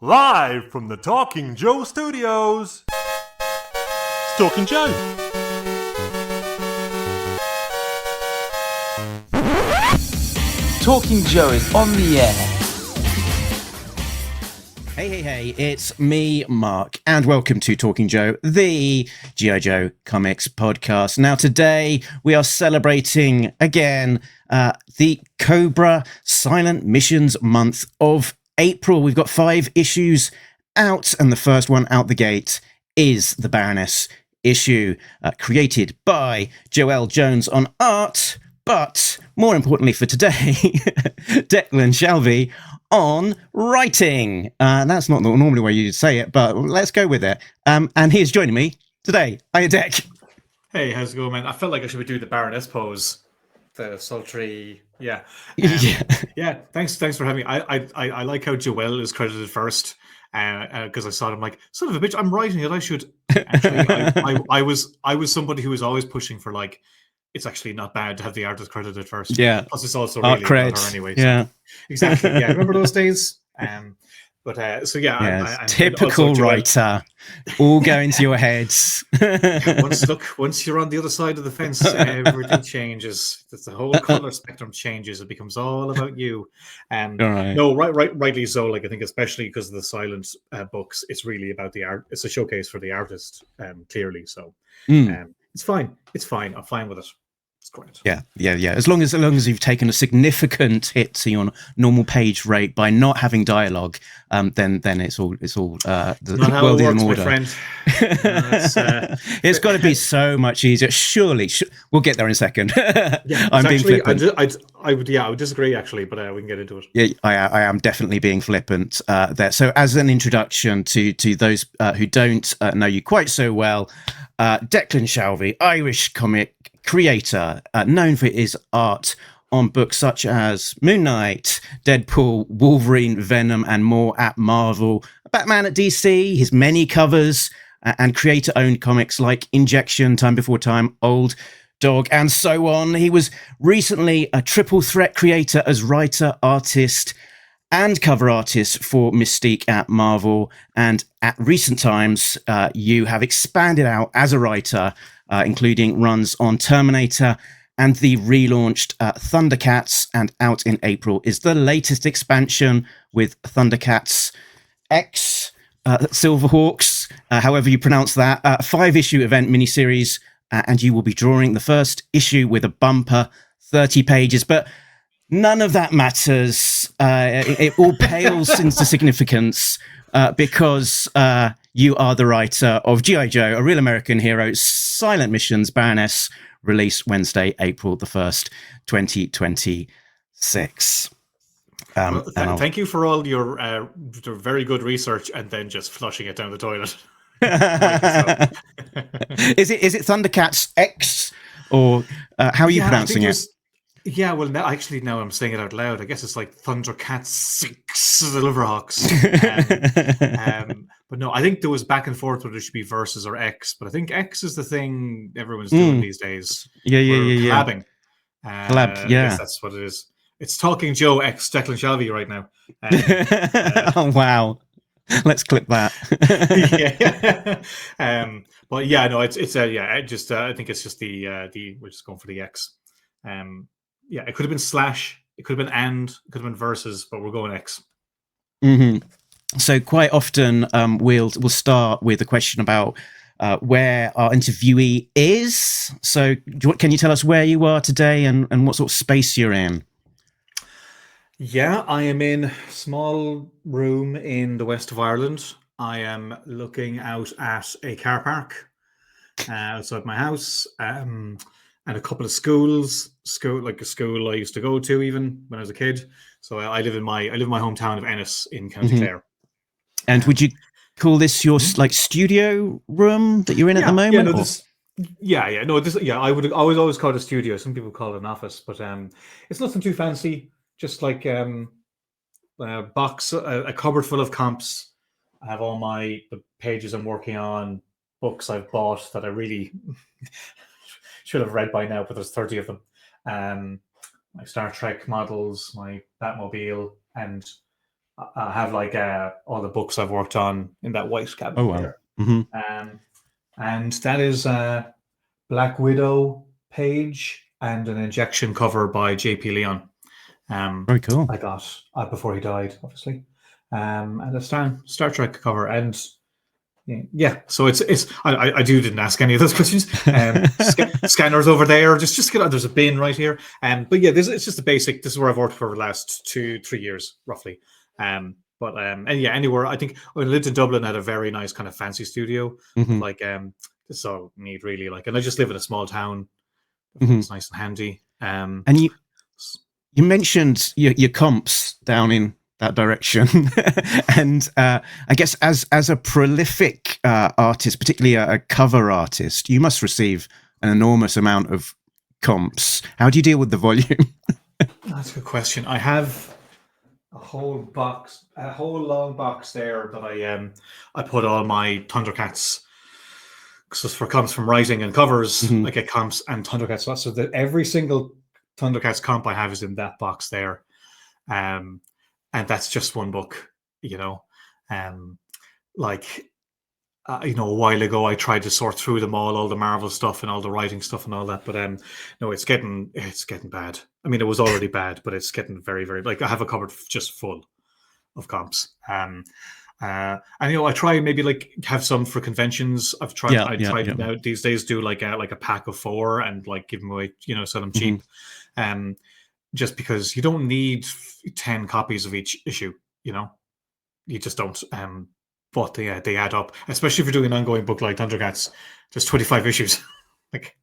Live from the Talking Joe studios, it's Talking Joe. Talking Joe is on the air. Hey, it's me, Mark, and welcome to Talking Joe, the G.I. Joe Comics podcast. Now, today we are celebrating again the Cobra Silent Missions month of April. We've got 5 issues out, and the first one out the gate is the Baroness issue, created by Jöelle Jones on art, but more importantly for today, Declan Shalvey on writing. That's not the normal way you'd say it, but let's go with it. And he's joining me today. Hiya, Deck. Hey, how's it going, man? I felt like I should be doing the Baroness pose, the sultry, yeah. Yeah. Thanks for having me. I like how Jöelle is credited first, because I saw him like, son of a bitch, I'm writing it. I should actually. I was somebody who was always pushing for like, it's actually not bad to have the artist credited first. Yeah. Plus, it's also Art really about creds. her anyway. Yeah. So. Exactly. Yeah. Remember those days? So yeah. Yes. I'm Typical also writer. All go into your heads. once you're on the other side of the fence, everything changes. The whole color spectrum changes. It becomes all about you. All right. No, rightly so. Like I think, especially because of the silent books, it's really about the art. It's a showcase for the artist, clearly. So, it's fine. It's fine. I'm fine with it. It's great. Yeah. As long as you've taken a significant hit to your normal page rate by not having dialogue, then it's all the Not how world it is in works, my order. friend. It's got to be so much easier. Surely, we'll get there in a second. Yeah, I'm being flippant. I would disagree actually, but we can get into it. Yeah, I am definitely being flippant there. So, as an introduction to those who don't know you quite so well, Declan Shalvey, Irish comic creator, known for his art on books such as Moon Knight, Deadpool, Wolverine, Venom, and more at Marvel, Batman at DC, his many covers, and creator-owned comics like Injection, Time Before Time, Old Dog, and so on. He was recently a triple threat creator as writer, artist, and cover artist for Mystique at Marvel. And at recent times, you have expanded out as a writer, including runs on Terminator and the relaunched Thundercats. And out in April is the latest expansion with Thundercats X, Silverhawks, however you pronounce that, 5-issue event miniseries. And you will be drawing the first issue with a bumper, 30 pages. But none of that matters. It all pales into significance because you are the writer of G.I. Joe, A Real American Hero, Silent Missions, Baroness, released Wednesday, April the 1st, 2026. Thank you for all your very good research and then just flushing it down the toilet. Is it Thundercats X, or how are you pronouncing it? Yeah, well, now I'm saying it out loud. I guess it's like Thundercats 6 Silverhawks. But no, I think there was back and forth whether it should be versus or X. But I think X is the thing everyone's doing these days. Yeah. Collabing. Collab, I yeah. guess that's what it is. It's Talking Joe X Declan Shalvey right now. Oh, wow. Let's clip that. Yeah. But yeah, no, it's I think it's just the we're just going for the X. Yeah, it could have been slash, it could have been and, it could have been versus, but we're going X. Mm-hmm. So quite often we'll start with a question about where our interviewee is. So can you tell us where you are today and what sort of space you're in? Yeah, I am in a small room in the west of Ireland. I am looking out at a car park outside my house, and a couple of schools, like a school I used to go to even when I was a kid. So I live in my hometown of Ennis in County Clare. And would you call this your like studio room that you're in at the moment? I would always call it a studio. Some people call it an office, but it's nothing too fancy. Just like a cupboard full of comps. I have all the pages I'm working on, books I've bought that I really should have read by now, but there's 30 of them. My Star Trek models, my Batmobile, and I have like all the books I've worked on in that white cabinet Oh wow. there. Hmm. And that is Black Widow page and an injection cover by JP Leon. Very cool. I got before he died, obviously. And a Star Trek cover, and yeah. So it's I didn't ask any of those questions. Scanners over there, just get there's a bin right here. But yeah, it's just the basic. This is where I've worked for the last 2-3 years, roughly. And yeah, anywhere I think when I lived in Dublin, I had a very nice kind of fancy studio, Hmm. like it's so neat, really. Like, and I just live in a small town. Hmm. It's nice and handy. And you mentioned your comps down in that direction, and I guess as a prolific artist, particularly a cover artist, you must receive an enormous amount of comps. How do you deal with the volume? That's a good question. I have a whole long box there that I put all my Thundercats. Because for comps from writing and covers, Mhm. I get comps and Thundercats. So that every single Thundercats comp I have is in that box there. And that's just one book, you know. Like a while ago, I tried to sort through them all the Marvel stuff and all the writing stuff and all that. But no, it's getting bad. I mean, it was already bad, but it's getting very, very like I have a cupboard just full of comps. And I try and maybe like have some for conventions. I tried now these days do like a pack of 4 and like give them away, sell them cheap. Just because you don't need 10 copies of each issue, you just don't. But they add up, especially if you're doing an ongoing book like Thundercats. There's 25 issues. Like,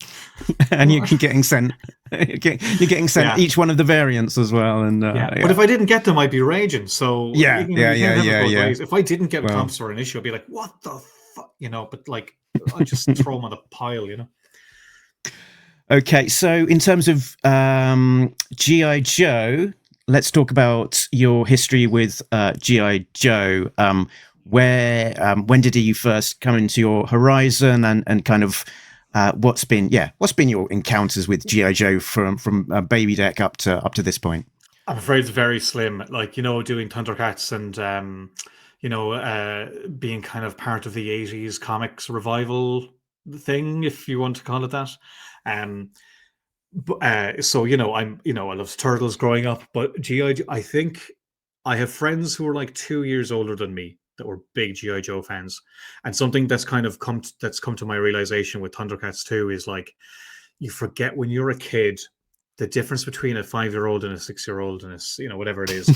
and you're getting sent. You're getting sent each one of the variants as well. And but if I didn't get them, I'd be raging. So yeah. Ways. If I didn't get comps for an issue, I'd be like, "What the fuck," But like, I just throw them on the pile, Okay, so in terms of GI Joe, let's talk about your history with GI Joe. When did you first come into your horizon, and kind of what's been your encounters with GI Joe from Baby Deck up to this point? I'm afraid it's very slim. Like, doing Thundercats and being kind of part of the 80s comics revival thing, if you want to call it that. So I loved Turtles growing up, but GI, I think I have friends who are like 2 years older than me that were big GI Joe fans, and something that's kind of come to my realization with Thundercats too is like you forget when you're a kid the difference between a 5-year-old and a 6-year-old and whatever it is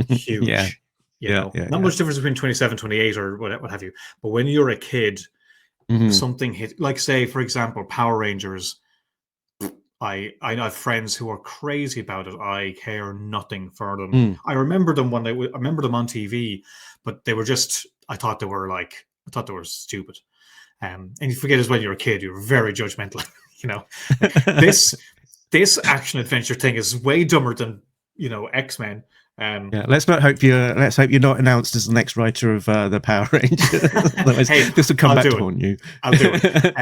huge. Not much difference between 27, 28 or what have you, but when you're a kid, something hit. Like, say for example, Power Rangers. I have friends who are crazy about it. I care nothing for them. I remember them I remember them on TV, but they were just. I thought they were stupid. And you forget as well, you're a kid. You're very judgmental. This action adventure thing is way dumber than X-Men. Let's hope you're not announced as the next writer of the Power Rangers. Hey, this will come back to haunt you. I'll do it.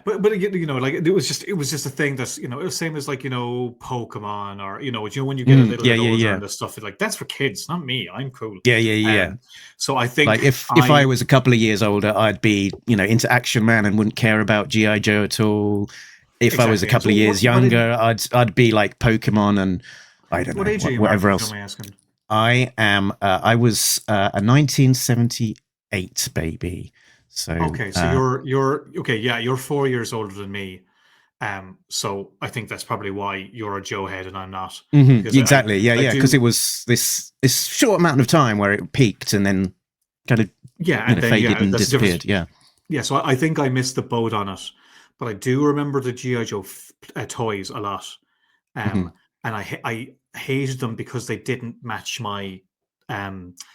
But like it was just a thing that's it was same as like Pokemon or when you get a little bit older and the stuff like that's for kids, not me. I'm cool. So I think like if I was a couple of years older, I'd be into Action Man and wouldn't care about GI Joe at all. If I was a couple of years younger, I'd be like Pokemon and. I don't know. What age are you, whatever Mark, else. asking? I am. I was a 1978 baby. So okay. So you're okay. Yeah, you're 4 years older than me. So I think that's probably why you're a Joe head and I'm not. Exactly. Because it was this short amount of time where it peaked and then kind of and then, faded and disappeared. Yeah. So I think I missed the boat on it, but I do remember the GI Joe toys a lot. And I hated them because they didn't match my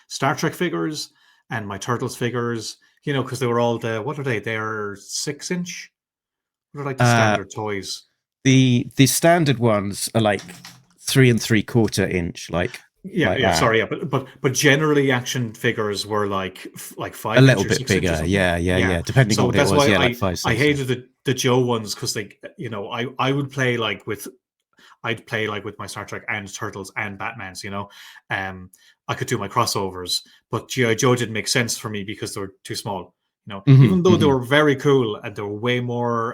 Star Trek figures and my Turtles figures, because they were all what are they? They're 6-inch? What are like the standard toys? The standard ones are like 3 3/4 inch, like but generally action figures were like 5 a little inch bit bigger, depending on what it was, like 5, 6. I hated the Joe ones because they, I would play like with. I'd play like with my Star Trek and Turtles and Batmans, I could do my crossovers. But GI Joe didn't make sense for me because they were too small. Mhm, Even though they mhm. were very cool and they were way more,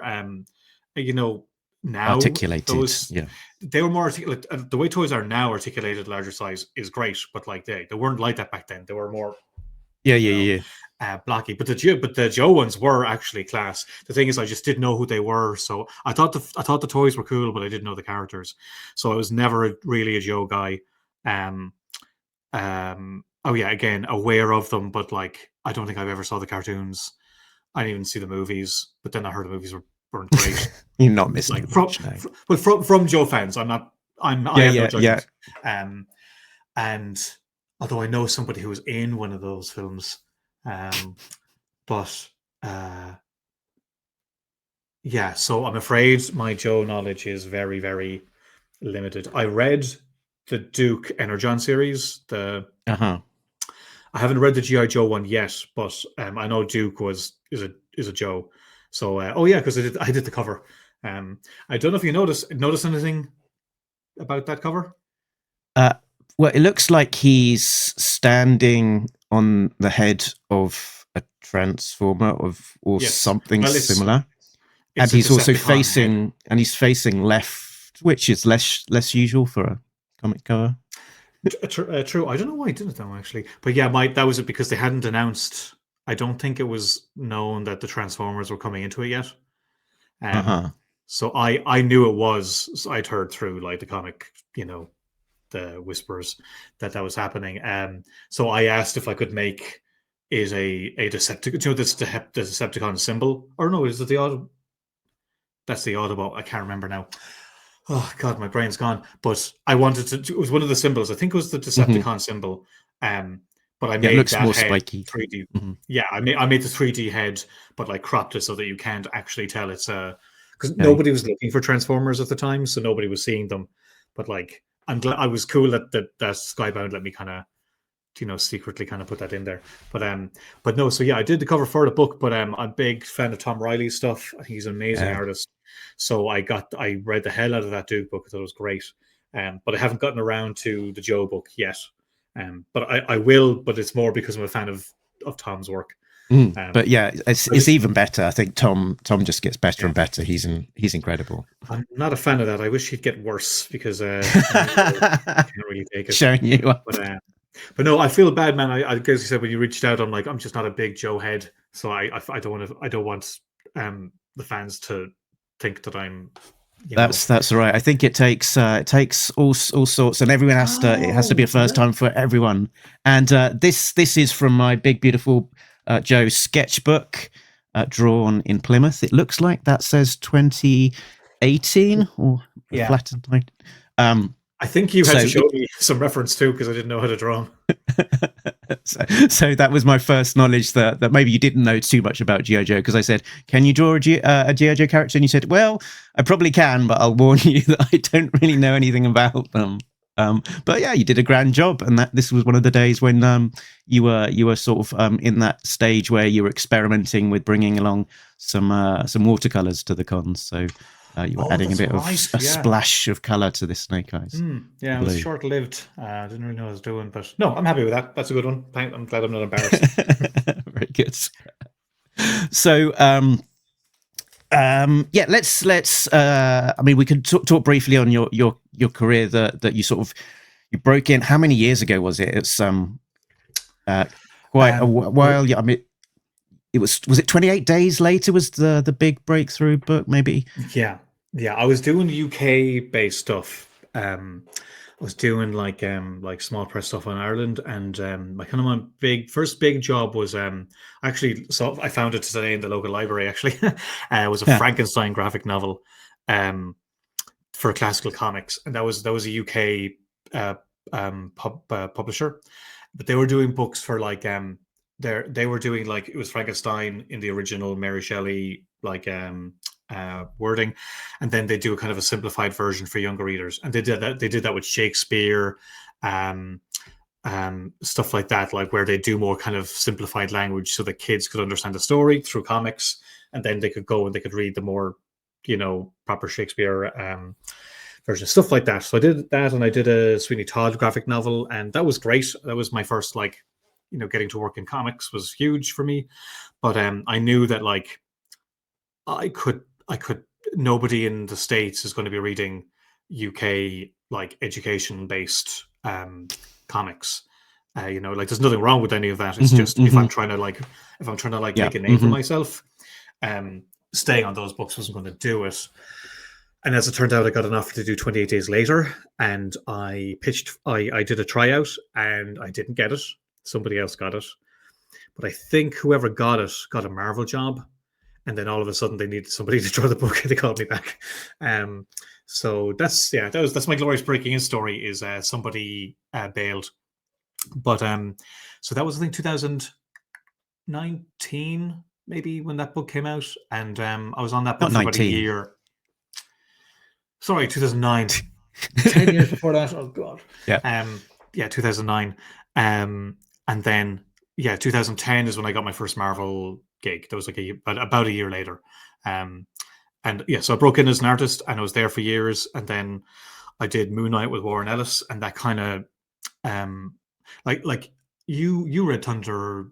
now Articulated. those Yeah. they were more articulate. The way toys are now articulated, larger size is great, but like they weren't like that back then. They were more, Yeah, you yeah, know, yeah. blocky. But the Joe ones were actually class. The thing is, I just didn't know who they were, so I thought the toys were cool, but I didn't know the characters. So I was never really a Joe guy. Um, oh yeah, again, aware of them, but like I don't think I've ever saw the cartoons. I didn't even see the movies, but then I heard the movies weren't great. You're not missing Like from much, no. from Joe fans, I'm not. I Yeah, have no yeah, yeah. judgment. And although I know somebody who was in one of those films, but yeah, so I'm afraid my Joe knowledge is very, very limited. I read the Duke Energon series. Uh-huh. I haven't read the GI Joe one yet, but I know Duke is a Joe. So oh yeah, because I did the cover. I don't know if you notice anything about that cover. Uh, well, it looks like he's standing on the head of a transformer or Yes. something Well, similar, and it's a he's also Decepticon head. facing left, which is less usual for a comic cover. True. I don't know why I did it though, actually. But yeah, that was it because they hadn't announced. I don't think it was known that the Transformers were coming into it yet. Uh-huh. So I knew it was. So I'd heard through like the comic, the whispers that was happening. So I asked if I could make it a Decepticon. This the Decepticon symbol, or no? Is it the Autobot? That's the Autobot. I can't remember now. Oh God, my brain's gone. But I wanted to. It was one of the symbols. I think it was the Mhm. Decepticon symbol. But I Yeah, it made looks that more head spiky. 3D. Mhm. Yeah, I made the 3D head, but like cropped it so that you can't actually tell it's because Okay. nobody was looking for Transformers at the time, so nobody was seeing them. But like, I'm glad I was cool that Skybound let me kind of secretly kind of put that in there. But no, so yeah, I did the cover for the book, but I'm a big fan of Tom Riley's stuff. I think he's an amazing Yeah. artist. So I read the hell out of that Duke book. I thought it was great. But I haven't gotten around to the Joe book yet. But I will, but it's more because I'm a fan of Tom's work. But yeah, I it's just even better. I think Tom just gets better yeah, and better. He's incredible. I'm not a fan of that. I wish he'd get worse because I can't really take it. Showing you up. But no, I feel bad, man. I guess you said when you reached out, I'm like, I'm just not a big Joe head, so I don't want the fans to think that I'm, That's right. I think it takes all sorts, and everyone has to. It has to be a Oh, first time for everyone. And this is from my big beautiful Joe sketchbook, drawn in Plymouth. It looks like that says 2018 or yeah. flattened line. I think you had So to show me some reference too because I didn't know how to draw 'em. so that was my first knowledge that maybe you didn't know too much about G.I. Joe, because I said, can you draw a G.I. Joe character? And you said, well, I probably can, but I'll warn you that I don't really know anything about them. But yeah, you did a grand job, and this was one of the days when you were sort of in that stage where you were experimenting with bringing along some watercolors to the cons. So you were adding a That's bit of right. a Yeah. splash of color to this Snake Eyes. Yeah, it was Blue. short lived. I didn't really know what I was doing, but no, I'm happy with that. That's a good one. I'm glad I'm not embarrassed. Very good. So yeah, let's I mean, we could talk briefly on your career that you sort of you broke in. How many years ago was it? It's quite a while. Yeah, I mean, was it 28 days later was the big breakthrough book, maybe? Yeah, I was doing UK based stuff. I was doing like small press stuff in Ireland, and my kind of my first big job was actually, so I found it today in the local library. Actually, it was a Yeah. Frankenstein graphic novel for Classical Comics, and that was a UK publisher, but they were doing books for like they were doing like it was Frankenstein in the original Mary Shelley wording, and then they do a kind of a simplified version for younger readers, and they did that with Shakespeare, stuff like that, like where they do more kind of simplified language so that kids could understand the story through comics, and then they could go and they could read the more proper Shakespeare version, stuff like that. So I did that, and I did a Sweeney Todd graphic novel, and that was great. That was my first, like, getting to work in comics was huge for me. But I knew that, like, I could. Nobody in the States is going to be reading UK, like, education based comics. Like, there's nothing wrong with any of that. It's just if I'm trying to like Yeah. make a name for myself, staying on those books wasn't going to do it. And as it turned out, I got an offer to do 28 Days Later, and I did a tryout, and I didn't get it. Somebody else got it. But I think whoever got it got a Marvel job. And then all of a sudden they needed somebody to draw the book, and they called me back. So that's my glorious breaking in story, is somebody bailed. But so that was, I think, 2019, maybe, when that book came out. And I was on that book Not for about a 19. year. Sorry, 2009. 10 years before that. Oh God. Yeah. 2009. And then 2010 is when I got my first Marvel gig. That was like about a year later. So I broke in as an artist, and I was there for years. And then I did Moon Knight with Warren Ellis, and that kind of like you read Thunder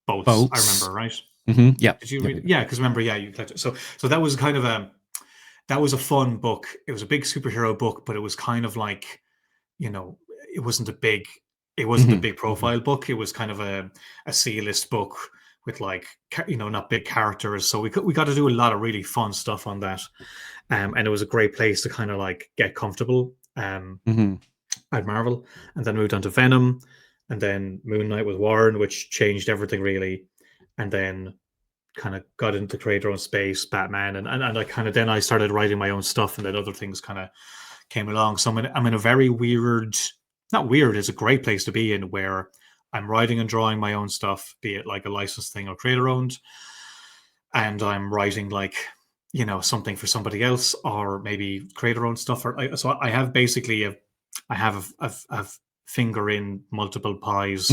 Bolts. I remember, right? Yeah. Did you read it? Yeah, because remember, you collected. So that was kind of that was a fun book. It was a big superhero book, but it was kind of like, it wasn't a big profile book. It was kind of a C-list book with, like, not big characters. So we got to do a lot of really fun stuff on that. And it was a great place to kind of, like, get comfortable at Marvel. And then moved on to Venom, and then Moon Knight with Warren, which changed everything really. And then kind of got into Create Your Own Space, Batman, and I kind of, then I started writing my own stuff, and then other things kind of came along. So I'm in a very weird, not weird, it's a great place to be in, where I'm writing and drawing my own stuff, be it like a licensed thing or creator owned, and I'm writing, like, something for somebody else, or maybe creator owned stuff. So I have basically a finger in multiple pies,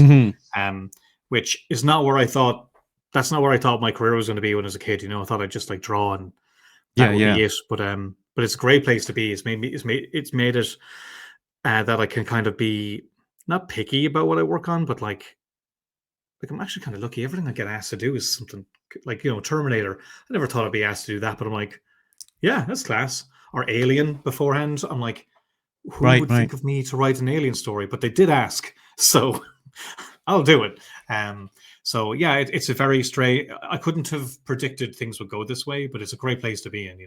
which is not where I thought. That's not where I thought my career was going to be when I was a kid. I thought I'd just, like, draw, and that would be it. But it's a great place to be. It's made it that I can kind of be not picky about what I work on, but like I'm actually kind of lucky. Everything I get asked to do is something like, Terminator. I never thought I'd be asked to do that, but I'm like, yeah, that's class. Or Alien beforehand. I'm like, who would think of me to write an Alien story? But they did ask, so I'll do it. So yeah, it's a very straight. I couldn't have predicted things would go this way, but it's a great place to be in.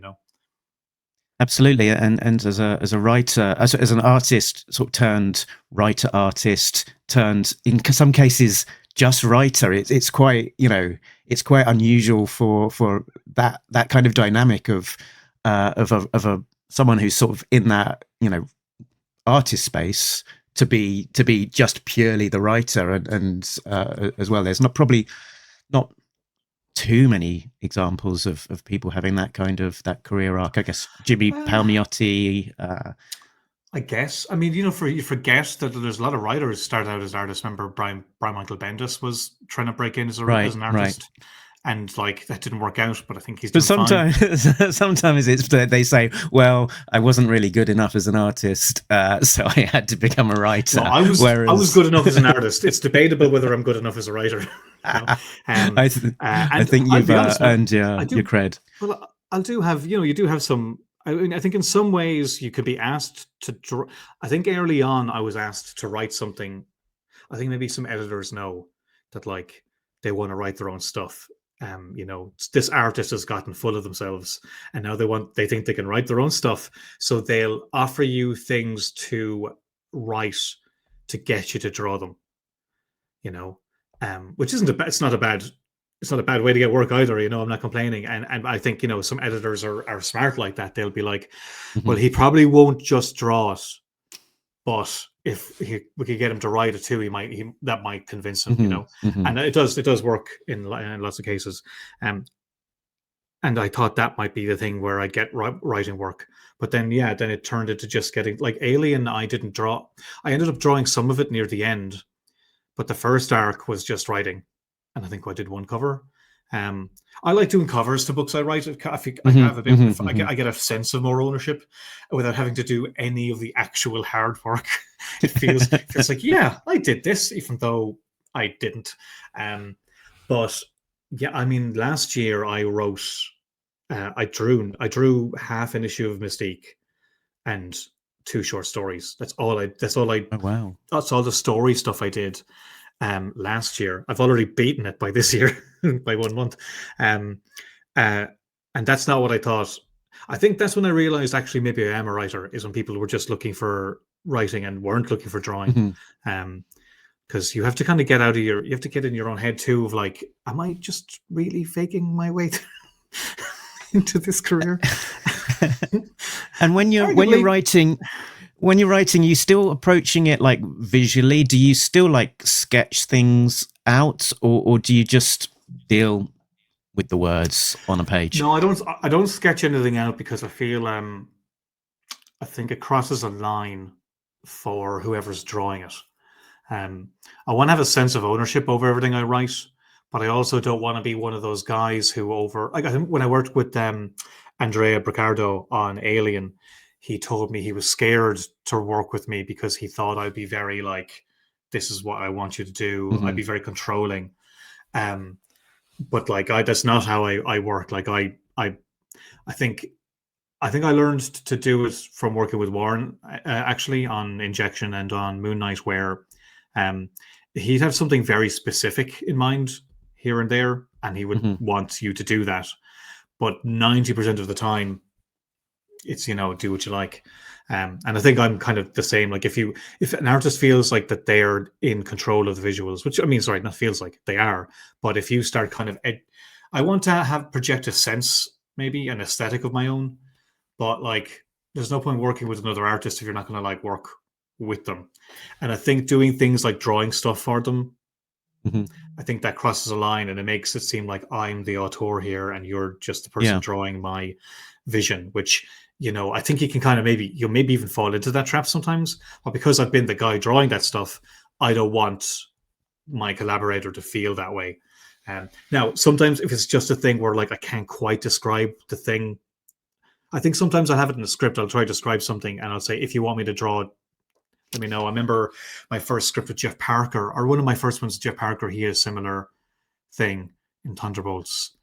Absolutely, and as a writer, as an artist, sort of turned writer, artist turned, in some cases, just writer. It's quite it's quite unusual for that kind of dynamic of someone who's sort of in that artist space to be just purely the writer, and as well, there's probably not too many examples of people having that kind of that career arc. I guess Jimmy Palmiotti. I guess. I mean, you forget that there's a lot of writers start out as artists. Remember, Brian Michael Bendis was trying to break in as an artist. And, like, that didn't work out, but I think he's doing fine. Sometimes it's that they say, well, I wasn't really good enough as an artist, so I had to become a writer. Well, I was good enough as an artist. It's debatable whether I'm good enough as a writer. I think you've earned your cred. Well, I do have, you do have some. I mean, I think in some ways you could be asked to draw. I think early on I was asked to write something. I think maybe some editors know that, like, they want to write their own stuff. This artist has gotten full of themselves, and now they think they can write their own stuff. So they'll offer you things to write to get you to draw them. Which isn't it's not a bad way to get work either. I'm not complaining. And I think, some editors are smart like that. They'll be like, well, he probably won't just draw it, but if we could get him to write it too, that might convince him, and it does work in lots of cases. And I thought that might be the thing where I get writing work, but then it turned into just getting, like, Alien. I didn't draw. I ended up drawing some of it near the end, but the first arc was just writing, and I think I did one cover. I like doing covers to books I write. I think I Mhm, have a bit. mhm, I get a sense of more ownership without having to do any of the actual hard work. It feels like, yeah, I did this, even though I didn't. But yeah, I mean, last year I wrote, I drew half an issue of Mystique and two short stories. Oh wow. That's all the story stuff I did last year. I've already beaten it by this year by 1 month. Um, uh, and that's not what I thought. I think that's when I realized actually maybe I am a writer, is when people were just looking for writing and weren't looking for drawing. Mhm. Because you have to kind of you have to get in your own head too of like, am I just really faking my way into this career? And when you're Arguably, writing, you still approaching it like visually? Do you still like sketch things out, or do you just deal with the words on a page? no, I don't. I don't sketch anything out because I feel I think it crosses a line for whoever's drawing it. Um, I want to have a sense of ownership over everything I write, but I also don't want to be one of those guys who like I think when I worked with Andrea Bricardo on Alien, he told me he was scared to work with me because he thought I'd be very like, this is what I want you to do. I'd Mhm. be very controlling. Um, but like that's not how I work. Like I think I learned to do it from working with Warren, actually, on Injection and on Moon Knight, where um, he'd have something very specific in mind here and there, and he would Mhm. want you to do that. But 90% of the time, it's, do what you like. And I think I'm kind of the same. Like if an artist feels like that they're in control of the visuals, which I mean, sorry, not feels like they are, but if you start kind of, I want to have project a sense, maybe an aesthetic of my own, but like there's no point working with another artist if you're not going to like work with them. And I think doing things like drawing stuff for them, Mhm. I think that crosses a line and it makes it seem like I'm the auteur here and you're just the person Yeah. drawing my vision, which, I think you can kind of you'll maybe even fall into that trap sometimes. But because I've been the guy drawing that stuff, I don't want my collaborator to feel that way. Now, sometimes if it's just a thing where like I can't quite describe the thing, I think sometimes I'll have it in the script. I'll try to describe something and I'll say, if you want me to draw it, let me know. I remember my first script with Jeff Parker, or one of my first ones with Jeff Parker. He had a similar thing in Thunderbolts.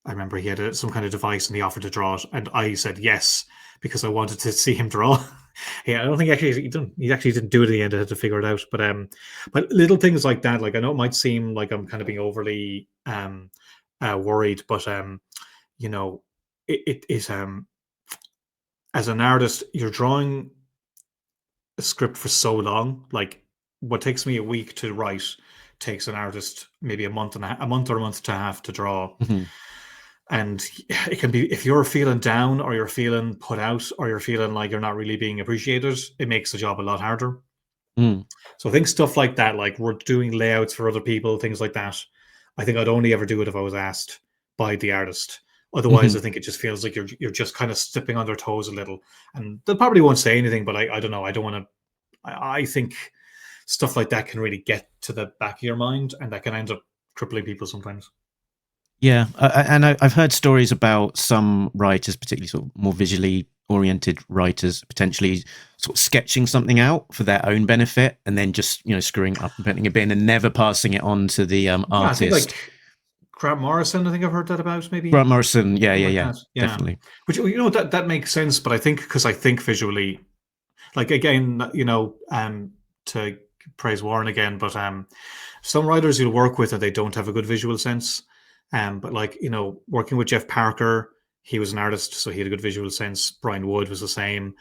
I remember he had some kind of device and he offered to draw it. And I said yes, because I wanted to see him draw. Yeah, I don't think actually he actually didn't do it in the end. I had to figure it out. But little things like that, like I know it might seem like I'm kind of being overly worried, but you know, it is as an artist, you're drawing a script for so long. Like what takes me a week to write takes an artist maybe a month or a month to have to draw. Mhm. And it can be, if you're feeling down or you're feeling put out or you're feeling like you're not really being appreciated, it makes the job a lot harder. Mm. So I think stuff like that, like we're doing layouts for other people, things like that. I think I'd only ever do it if I was asked by the artist. Otherwise, I Mhm. think it just feels like you're just kind of stepping on their toes a little, and they probably won't say anything. But I don't know. I don't want to. I think stuff like that can really get to the back of your mind, and that can end up crippling people sometimes. Yeah, and I've heard stories about some writers, particularly sort of more visually oriented writers, potentially sort of sketching something out for their own benefit, and then just screwing up and putting a bin and never passing it on to the Yeah, I think artist. like Grant Morrison. I think I've heard that about maybe Grant Morrison, yeah, something yeah, like yeah, that. Yeah, definitely. which that makes sense. But I think because I think visually, like again, to praise Warren again, but some writers you'll work with and they don't have a good visual sense. But like working with Jeff Parker, he was an artist, so he had a good visual sense. Brian Wood was the same.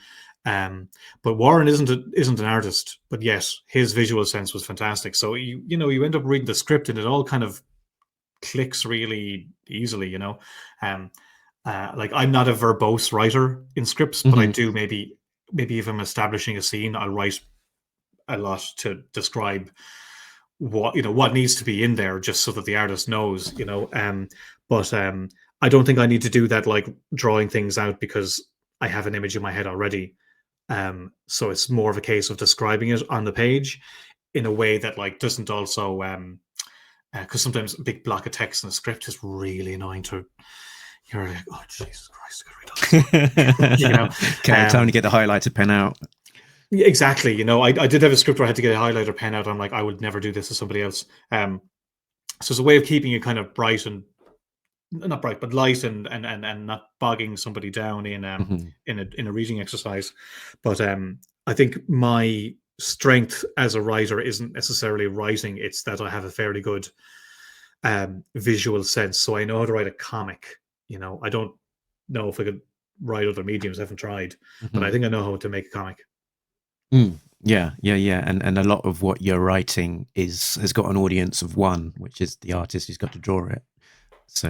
But Warren isn't an artist, but yes, his visual sense was fantastic. So you end up reading the script and it all kind of clicks really easily. Um, like I'm not a verbose writer in scripts, but I Hmm. do maybe if I'm establishing a scene, I'll write a lot to describe what needs to be in there just so that the artist knows. But I don't think I need to do that like drawing things out because I have an image in my head already. So it's more of a case of describing it on the page in a way that like doesn't also because sometimes a big block of text in a script is really annoying to. You're like, oh Jesus Christ, I gotta read all this. Okay, time to get the highlighter pen out. Yeah, exactly. I did have a script where I had to get a highlighter pen out. I'm like, I would never do this to somebody else. So it's a way of keeping it kind of bright and not bright, but light and not bogging somebody down in a reading exercise. But I think my strength as a writer isn't necessarily writing; it's that I have a fairly good visual sense. So I know how to write a comic. I don't know if I could write other mediums. I haven't tried, but I think I know how to make a comic. Yeah, and a lot of what you're writing has got an audience of one, which is the artist who's got to draw it. So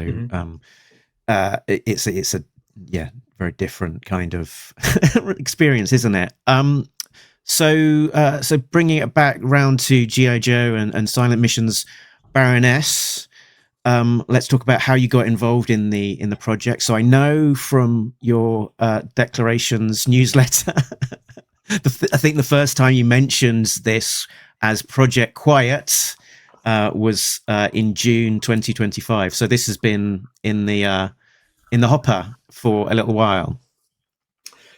it's a very different kind of experience, isn't it? So bringing it back round to G.I. Joe and Silent Mission's Baroness. Let's talk about how you got involved in the project. So I know from your Declarations newsletter, I think the first time you mentioned this as Project Quiet was in June 2025. So this has been in the hopper for a little while.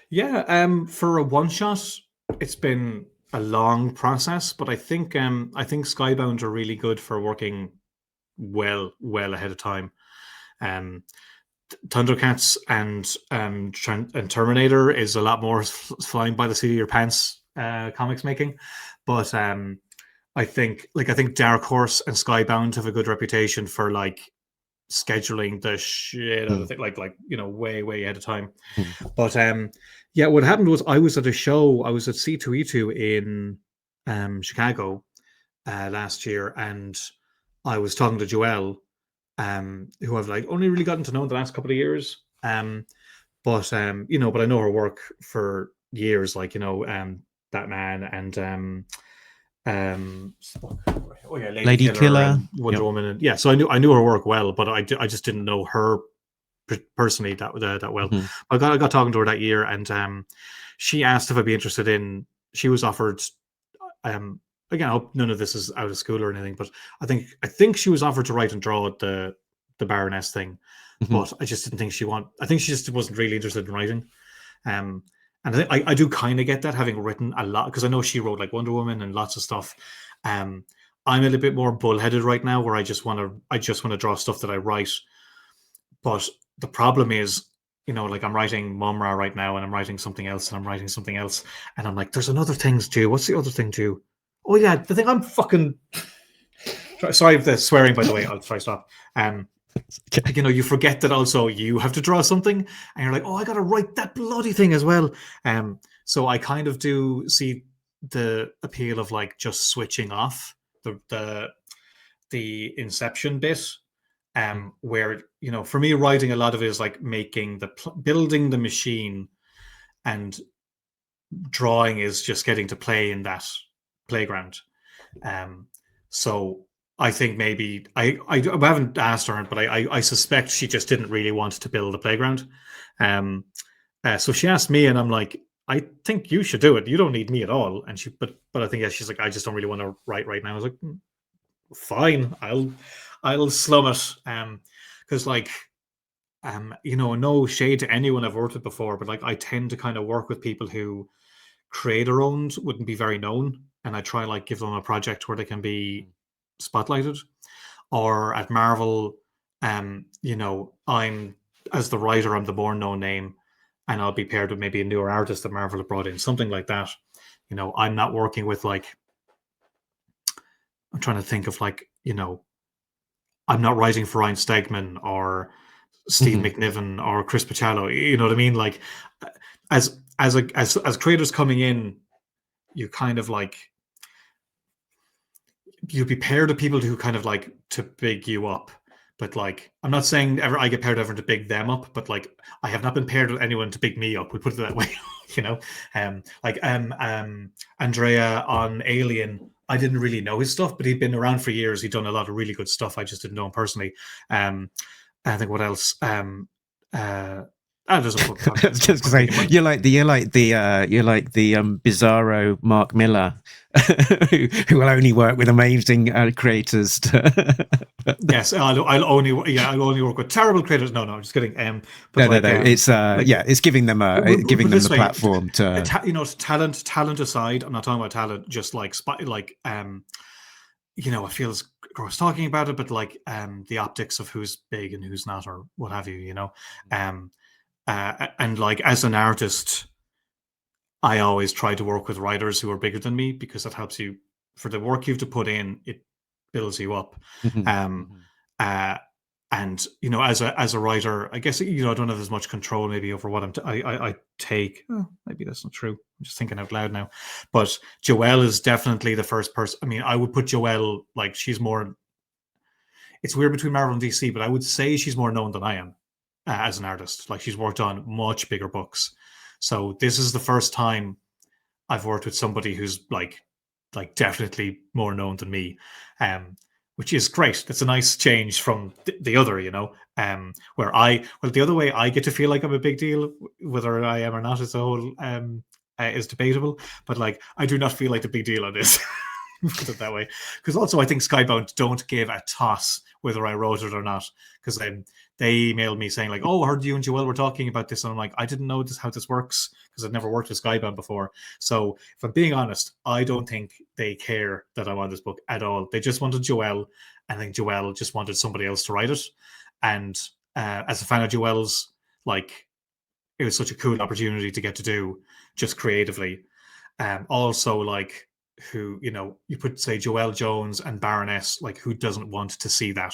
Yeah, for a one shot, it's been a long process, but I think Skybound are really good for working well ahead of time. Thundercats and Terminator is a lot more flying by the seat of your pants comics making, but I think Dark Horse and Skybound have a good reputation for like scheduling the shit out of it, like way ahead of time. But what happened was I was at a show. I was at C2E2 in Chicago last year, and I was talking to Jöelle, who I've like only really gotten to know in the last couple of years. But I know her work for years, like Batman and Lady Killer and Wonder Woman, and so I knew her work well, but I just didn't know her personally that well. I got talking to her that year, and she asked if I'd be interested in. She was offered. Again, I hope none of this is out of school or anything, but I think she was offered to write and draw the Baroness thing, but I just didn't think I think she just wasn't really interested in writing. And I do kind of get that, having written a lot, because I know she wrote like Wonder Woman and lots of stuff. I'm a little bit more bullheaded right now, where I just want to draw stuff that I write. But the problem is, like I'm writing Mumra right now, and I'm writing something else, and I'm writing something else, and I'm like, there's another thing to do. What's the other thing to do? Oh yeah, the thing I'm fucking. Sorry for the swearing, by the way. I'll try to stop. You forget that also you have to draw something, and you're like, oh, I got to write that bloody thing as well. So I kind of do see the appeal of like just switching off the inception bit, where for me, writing, a lot of it is like making building the machine, and drawing is just getting to play in that playground. So I think maybe I haven't asked her, but I suspect she just didn't really want to build a playground. So she asked me, and I'm like, I think you should do it. You don't need me at all. And but I think she's like, I just don't really want to write right now. I was like, fine, I'll slum it. Because no shade to anyone I've worked with before, but like I tend to kind of work with people who creator-owned wouldn't be very known, and I try like give them a project where they can be spotlighted. Or at Marvel, I'm as the writer, I'm the more known name, and I'll be paired with maybe a newer artist that Marvel have brought in, something like that. I'm not working with like, I'm trying to think of like, I'm not writing for Ryan Stegman or Steve McNiven or Chris Picciolo. You know what I mean? Like, as creators coming in, you kind of like, you'd be paired with people who kind of like to big you up. But like, I'm not saying ever I get paired with everyone to big them up, but like, I have not been paired with anyone to big me up. We put it that way, Andrea on Alien, I didn't really know his stuff, but he'd been around for years. He'd done a lot of really good stuff. I just didn't know him personally. I think what else? That doesn't put I was just gonna say you're like the bizarro Mark Miller, who will only work with amazing creators. Yes, I'll only work with terrible creators. No, I'm just kidding. But No. It's like, it's giving them put this the way, platform to. talent aside, I'm not talking about talent. Just like I feel as gross talking about it, but like the optics of who's big and who's not, or what have you. And like as an artist, I always try to work with writers who are bigger than me because that helps you for the work you have to put in. It builds you up. Um, uh, and as a writer, I guess I don't have as much control maybe over what I take. Oh, maybe that's not true. I'm just thinking out loud now. But Jöelle is definitely the first person. I mean, I would put Jöelle like she's more. It's weird between Marvel and DC, but I would say she's more known than I am as an artist. Like she's worked on much bigger books. So this is the first time I've worked with somebody who's like definitely more known than me, which is great. That's a nice change from the other, where the other way I get to feel like I'm a big deal, whether I am or not is a whole is debatable. But like I do not feel like the big deal on this. Put it that way, because also I think Skybound don't give a toss whether I wrote it or not, because they emailed me saying like, "Oh, I heard you and Jöelle were talking about this," and I'm like, "I didn't know how this works because I've never worked with Skybound before." So if I'm being honest, I don't think they care that I'm on this book at all. They just wanted Jöelle, and I think Jöelle just wanted somebody else to write it. And as a fan of Joelle's, like it was such a cool opportunity to get to do just creatively. Also, like who you put say Jöelle Jones and Baroness, like who doesn't want to see that?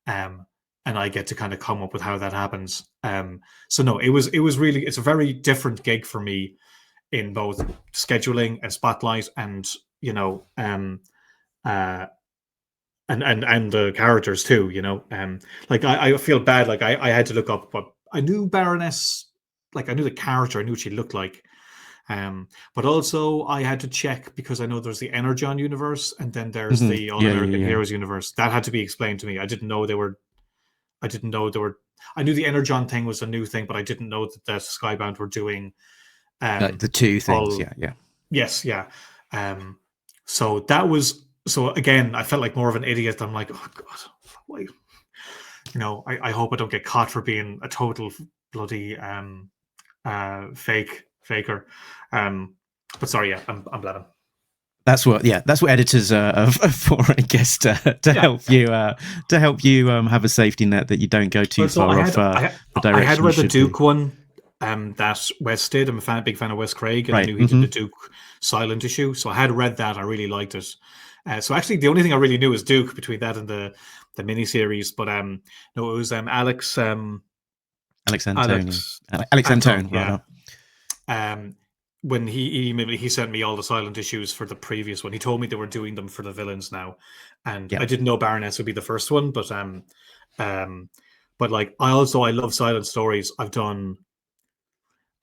And I get to kind of come up with how that happens. So no, it was really it's a very different gig for me in both scheduling and spotlight and and the characters too. Like I feel bad. Like I had to look up, but I knew Baroness. Like I knew the character, I knew what she looked like. But also I had to check because I know there's the Energon universe and then there's the All American Heroes universe. That had to be explained to me. I didn't know they were. I knew the Energon thing was a new thing, but I didn't know that the Skybound were doing Like the two things. Yeah. Yes, yeah. So that was again. I felt like more of an idiot. I'm like, oh god, why? I hope I don't get caught for being a total bloody faker. But sorry, yeah, I'm blabbing. That's what editors are for, I guess, to help you have a safety net that you don't go too far off the direction. I had read the Duke one that Wes did. I'm a big fan of Wes Craig, and I knew he did the Duke Sssilent issue, so I had read that. I really liked it. So actually, the only thing I really knew was Duke between that and the miniseries. But no, it was Alex Antone, yeah. When he sent me all the Sssilent issues for the previous one, he told me they were doing them for the villains now, and I didn't know Baroness would be the first one, but like I love Sssilent stories.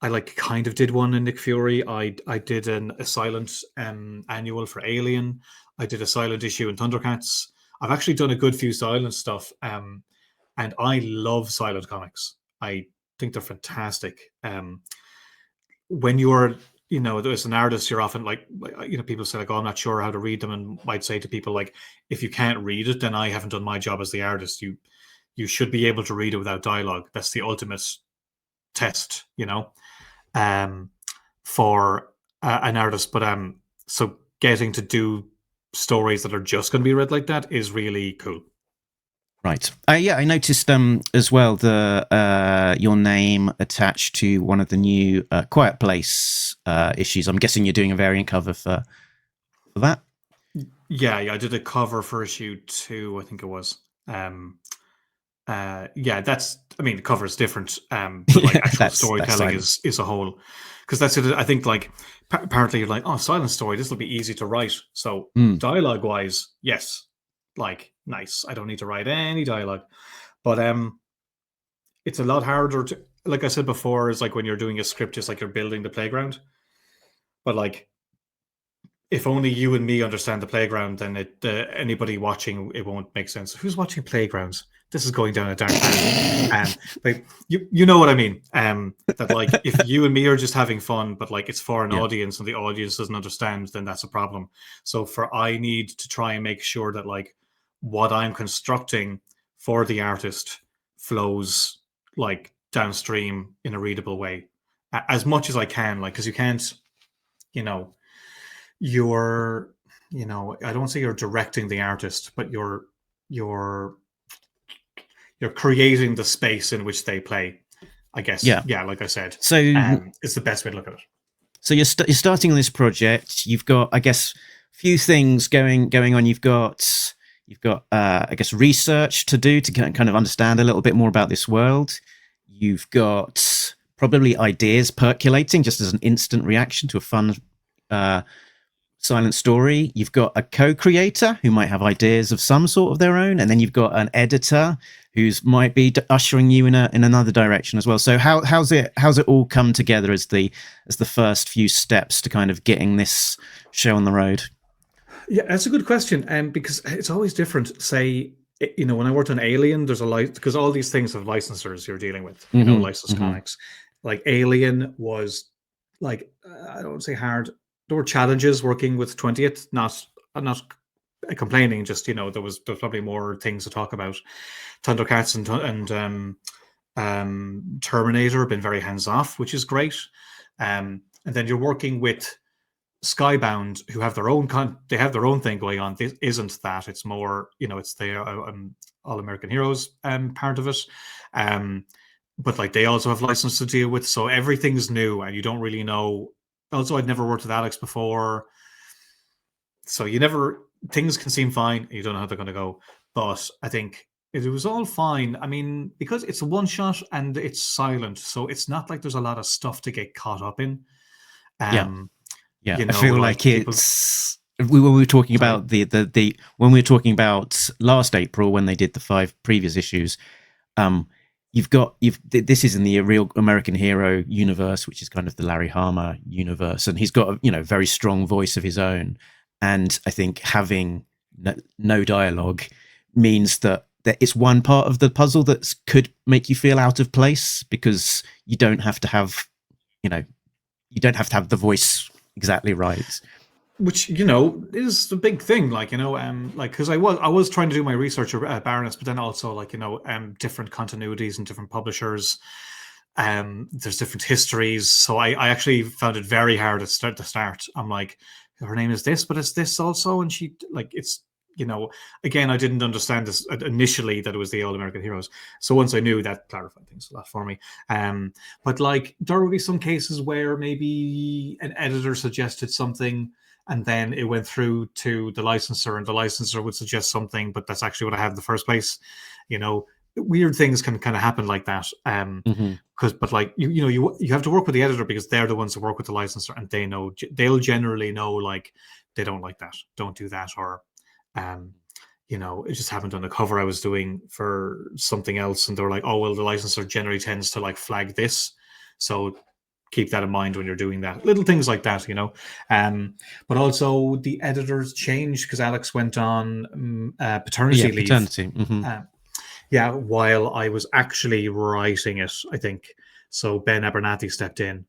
I like kind of did one in Nick Fury. I did a Sssilent annual for Alien. I did a Sssilent issue in Thundercats. I've actually done a good few Sssilent stuff, and I love Sssilent comics. I think they're fantastic. When you're as an artist, you're often like people say like, oh, I'm not sure how to read them, and might say to people like, if you can't read it, then I haven't done my job as the artist. You should be able to read it without dialogue. That's the ultimate test, for an artist. But so getting to do stories that are just going to be read like that is really cool. Right. I noticed as well the your name attached to one of the new Quiet Place issues. I'm guessing you're doing a variant cover for that. Yeah, I did a cover for issue 2, I think it was. That's. I mean, the cover is different, but like actual storytelling is a whole. Because that's it. I think like apparently you're like, oh, Sssilent story. This will be easy to write. So dialogue wise, yes, like nice. I don't need to write any dialogue, but it's a lot harder to. Like I said before, is like when you're doing a script, just like you're building the playground. But like, if only you and me understand the playground, then anybody watching it won't make sense. Who's watching Playgrounds? this is going down a dark path. Like you know what I mean. That like if you and me are just having fun, but like it's for an audience and the audience doesn't understand, then that's a problem. So I need to try and make sure that like what I'm constructing for the artist flows like downstream in a readable way as much as I can. Like, because you can't, you know, I don't say you're directing the artist, but you're creating the space in which they play, I guess. Yeah, like I said. So it's the best way to look at it. So you're starting on this project. You've got, I guess, a few things going on. You've got I guess, research to do to kind of understand a little bit more about this world. You've got probably ideas percolating just as an instant reaction to a fun silent story. You've got a co-creator who might have ideas of some sort of their own, and then you've got an editor who's might be ushering you in another direction as well. So how's it all come together as the first few steps to kind of getting this show on the road? Yeah, that's a good question, because it's always different. Say, when I worked on Alien, there's because all these things have licensors you're dealing with, licensed comics. Like Alien was like, I don't say hard. There were challenges working with 20th, I'm not complaining, just, there was probably more things to talk about. Thundercats and Terminator have been very hands-off, which is great. And then you're working with Skybound, who have their own they have their own thing going on. This isn't that. It's more, it's the All American Heroes part of it. But like they also have license to deal with, so everything's new and you don't really know. Also, I'd never worked with Alex before, so things can seem fine and you don't know how they're going to go. But I think it was all fine. I mean, because it's a one shot and it's silent, so it's not like there's a lot of stuff to get caught up in. Yeah, I feel like it's when we were talking about when we were talking about last April when they did the 5 previous issues. This is in the real American Hero universe, which is kind of the Larry Hama universe, and he's got a very strong voice of his own. And I think having no dialogue means that it's one part of the puzzle that could make you feel out of place, because you don't have to have the voice exactly right. Which is the big thing, because I was trying to do my research at Baroness, but then also different continuities and different publishers. There's different histories, so I actually found it very hard at the start. I'm like, her name is this, but it's this also, and she it's again, I didn't understand this initially, that it was the All American Heroes. So once I knew, that clarified things a lot for me. But there would be some cases where maybe an editor suggested something, and then it went through to the licensor, and the licensor would suggest something, but that's actually what I had in the first place. Weird things can kind of happen like that. But you have to work with the editor, because they're the ones who work with the licensor, and they'll generally know, they don't like that, don't do that, or it just happened on a cover I was doing for something else, and they were like, oh, well, the licensor generally tends to flag this, so keep that in mind when you're doing that. Little things like that, but also the editors changed because Alex went on paternity leave. While I was actually writing it, I think. So Ben Abernathy stepped in.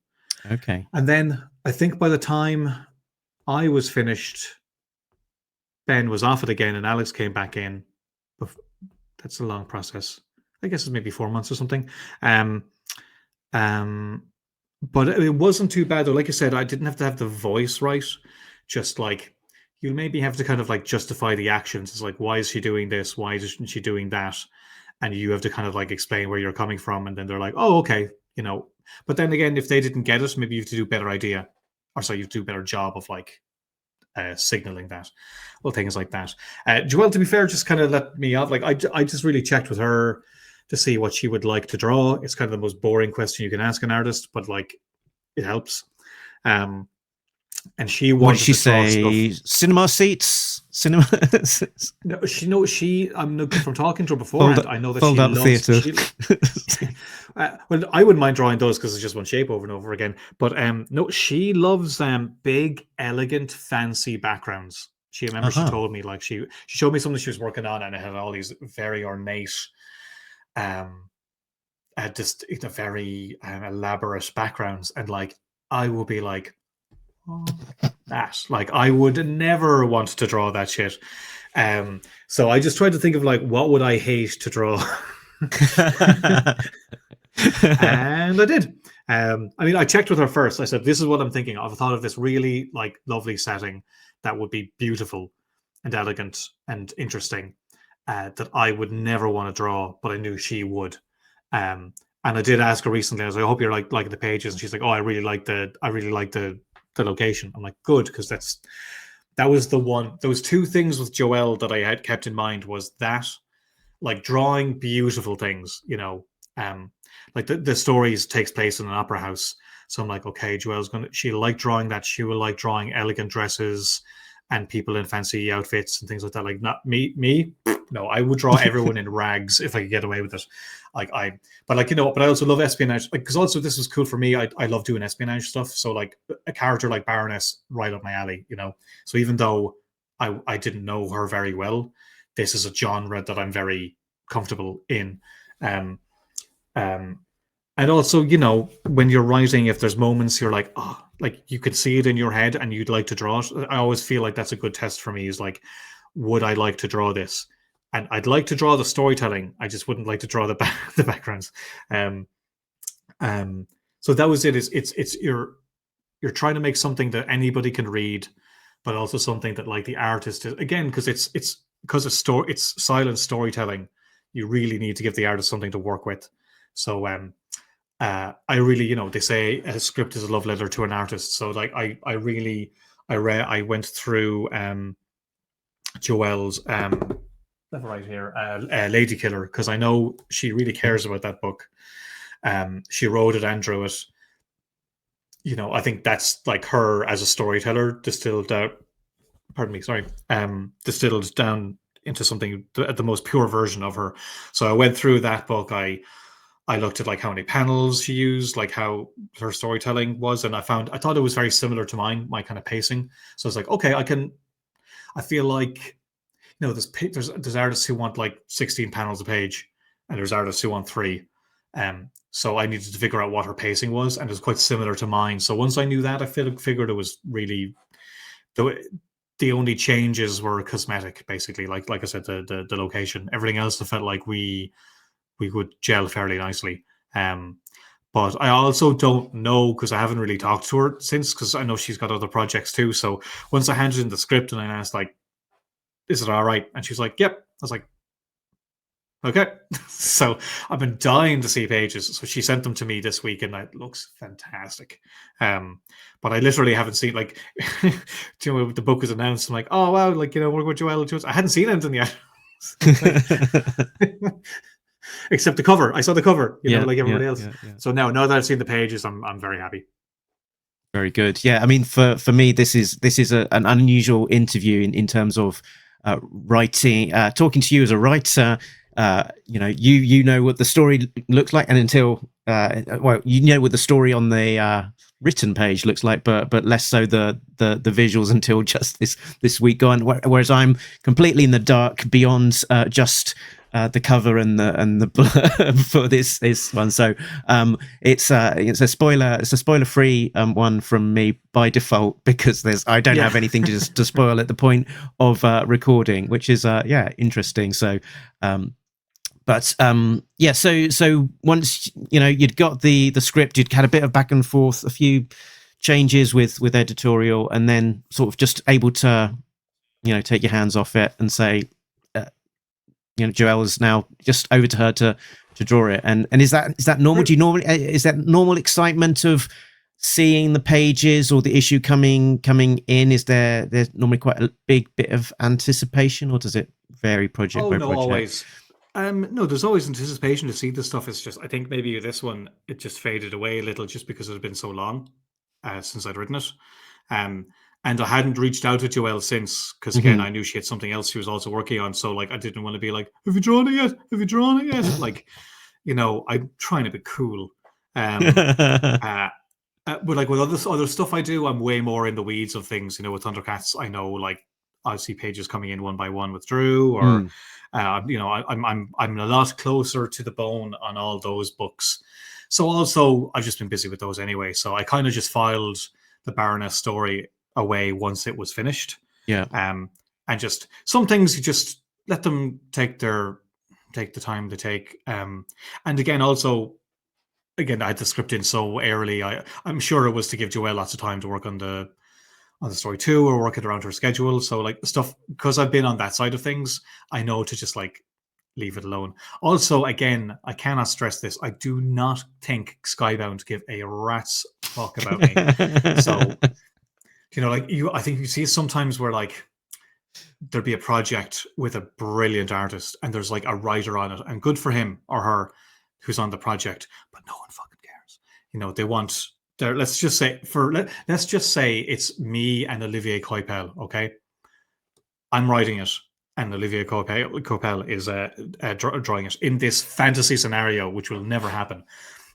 Okay. And then I think by the time I was finished, Ben was off it again and Alex came back in. That's a long process. I guess it's maybe 4 months or something. But it wasn't too bad, though. Like I said, I didn't have to have the voice right. Just you maybe have to kind of justify the actions. It's why is she doing this? Why isn't she doing that? And you have to kind of explain where you're coming from. And then they're like, oh, okay, But then again, if they didn't get it, maybe you have to do a better idea. Or so you have to do a better job of signaling that. Well, things like that. Jöelle, to be fair, just kind of let me off. I just really checked with her to see what she would like to draw. It's kind of the most boring question you can ask an artist, but it helps. And she wanted what did she to draw say? stuff. Cinema seats? Cinema. No, I'm from talking to her beforehand. I know that fold she out loves theatre. Well, I wouldn't mind drawing those because it's just one shape over and over again. But no, she loves big, elegant, fancy backgrounds. She remember she Uh-huh. told me like she showed me something she was working on, and it had all these very ornate, just very elaborate backgrounds, and like I will be like, oh, that like I would never want to draw that shit. So I just tried to think of like what would I hate to draw. And I did. I mean, I checked with her first. I said, "This is what I'm thinking of. I thought of this really like lovely setting that would be beautiful and elegant and interesting that I would never want to draw, but I knew she would." And I did ask her recently. I was like, "I hope you're like the pages," and she's like, "Oh, I really like the location." I'm like, "Good," because that was the one. There was two things with Jöelle that I had kept in mind was that like drawing beautiful things, like the stories takes place in an opera house. So I'm like, okay, she'll like drawing that. She will like drawing elegant dresses and people in fancy outfits and things like that. Like not me. No, I would draw everyone in rags if I could get away with it. But I also love espionage. Like, because also this was cool for me. I love doing espionage stuff. So like a character like Baroness, right up my alley. So even though I didn't know her very well, this is a genre that I'm very comfortable in. Um, um, and also, when you're writing, if there's moments you're like, oh, like you could see it in your head and you'd like to draw it, I always feel like that's a good test for me is like, would I like to draw this? And I'd like to draw the storytelling. I just wouldn't like to draw the backgrounds. Um, so that was it. It's you're trying to make something that anybody can read, but also something that like the artist is, again, because it's it's silent storytelling. You really need to give the artist something to work with. So I really, they say a script is a love letter to an artist. So like I went through Joelle's right here, Lady Killer, because I know she really cares about that book. She wrote it and drew it. I think that's like her as a storyteller distilled down. Pardon me, sorry. Distilled down into something the most pure version of her. So I went through that book. I looked at like how many panels she used, like how her storytelling was, and I thought it was very similar to mine, my kind of pacing. So I was like, okay, I feel like there's artists who want like 16 panels a page, and there's artists who want 3. So I needed to figure out what her pacing was, and it was quite similar to mine. So once I knew that, I figured it was really the only changes were cosmetic, basically. Like I said, the location, everything else, I felt like we would gel fairly nicely. But I also don't know because I haven't really talked to her since, because I know she's got other projects too. So once I handed in the script and I asked like, "Is it all right?" and she's like, "Yep." I was like, "Okay." So I've been dying to see pages. So she sent them to me this week, and it looks fantastic. But I literally haven't seen like, the book was announced. I'm like, "Oh wow!" Like we're with Jöelle Jones. I hadn't seen anything yet. Except the cover. I saw the cover, like everybody else. Yeah. So now that I've seen the pages, I'm very happy. Very good. Yeah, I mean, for me, this is an unusual interview in terms of writing, talking to you as a writer. You know what the story looks like, and until what the story on the written page looks like, but less so the visuals until just this week gone. Whereas I'm completely in the dark beyond just the cover and the blurb for this one. So it's a spoiler free one from me by default, because I don't have anything to spoil at the point of recording, which is interesting. So so once you'd got the script, you'd had a bit of back and forth, a few changes with editorial, and then sort of just able to take your hands off it and say, Jöelle is now just over to her to draw it. And is that normal? Do you normally, is that normal excitement of seeing the pages or the issue coming in? Is there's normally quite a big bit of anticipation, or does it vary project by project? Always. No, there's always anticipation to see this stuff. It's just, I think maybe this one, it just faded away a little just because it had been so long since I'd written it. And I hadn't reached out to Jöelle since, because again, I knew she had something else she was also working on. So like, I didn't want to be like, "Have you drawn it yet? Have you drawn it yet?" Like, I'm trying to be cool. But like with other stuff I do, I'm way more in the weeds of things. With Thundercats, I know like I see pages coming in one by one with Drew, or I'm a lot closer to the bone on all those books. So also, I've just been busy with those anyway. So I kind of just filed the Baroness story away once it was finished. Yeah. And just some things you just let them take the time to take. And again, also, I had the script in so early. I'm sure it was to give Jöelle lots of time to work on the story too, or work it around her schedule. So like stuff, because I've been on that side of things, I know to just like leave it alone. Also, again, I cannot stress this. I do not think Skybound give a rat's fuck about me. So, I think you see sometimes where like there'd be a project with a brilliant artist and there's like a writer on it, and good for him or her who's on the project, but no one fucking cares. They want let's just say it's me and Olivier Coipel, okay? I'm writing it, and Olivier Coipel is drawing it in this fantasy scenario, which will never happen.